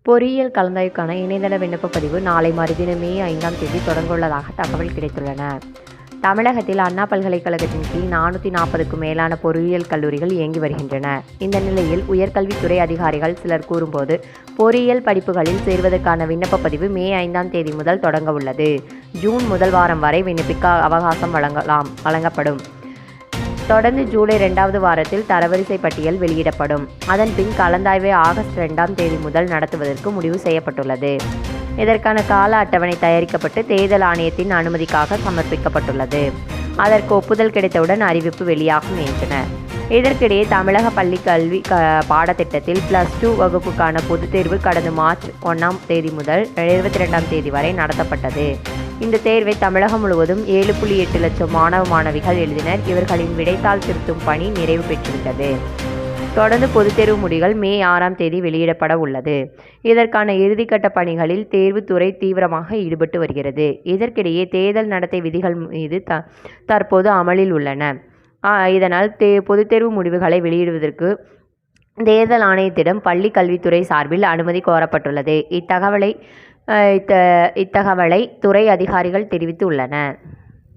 பொறியியல் கலந்தாய்வுக்கான இணையதள விண்ணப்ப பதிவு நாளை மறுதினம் மே 5ஆம் தேதி தொடங்கவுள்ளதாக தகவல் கிடைத்துள்ளன. தமிழகத்தில் அண்ணா பல்கலைக்கழகத்தின் கீழ் 440க்கும் மேலான பொறியியல் கல்லூரிகள் இயங்கி வருகின்றன. இந்த நிலையில் உயர்கல்வித்துறை அதிகாரிகள் சிலர் கூறும்போது, பொறியியல் படிப்புகளில் சேர்வதற்கான விண்ணப்ப பதிவு மே 5ஆம் தேதி முதல் தொடங்க உள்ளது. ஜூன் முதல் வாரம் வரை விண்ணப்பிக்க அவகாசம் வழங்கப்படும். தொடர்ந்து ஜூலை 2வது வாரத்தில் தரவரிசை பட்டியல் வெளியிடப்படும். அதன்பின் கலந்தாய்வை ஆகஸ்ட் 2ஆம் தேதி முதல் நடத்துவதற்கு முடிவு செய்யப்பட்டுள்ளது. இதற்கான கால அட்டவணை தயாரிக்கப்பட்டு தேர்தல் ஆணையத்தின் அனுமதிக்காக சமர்ப்பிக்கப்பட்டுள்ளது. அதற்கு ஒப்புதல் கிடைத்தவுடன் அறிவிப்பு வெளியாகும் என்றனர். இதற்கிடையே தமிழக பள்ளி கல்வி பாடத்திட்டத்தில் +2 வகுப்புக்கான பொதுத் தேர்வு கடந்த மார்ச் 1ஆம் தேதி முதல் 22ஆம் தேதி வரை நடத்தப்பட்டது. இந்த தேர்வை தமிழகம் முழுவதும் 7.8 லட்சம் மாணவ மாணவிகள் எழுதினர். இவர்களின் விடைத்தாள் திருத்தும் பணி நிறைவு பெற்றுவிட்டது. தொடர்ந்து பொதுத் தேர்வு முடிவுகள் மே 6ஆம் தேதி வெளியிடப்பட உள்ளது. இதற்கான இறுதிக்கட்ட பணிகளில் தேர்வுத்துறை தீவிரமாக ஈடுபட்டு வருகிறது. இதற்கிடையே தேர்தல் நடத்தை விதிகள் மீது தற்போது அமலில் உள்ளன. இதனால் பொதுத் தேர்வு முடிவுகளை வெளியிடுவதற்கு தேர்தல் ஆணையத்திடம் பள்ளி கல்வித்துறை சார்பில் அனுமதி கோரப்பட்டுள்ளது. இத்தகவலை துறை அதிகாரிகள் தெரிவித்துள்ளனர்.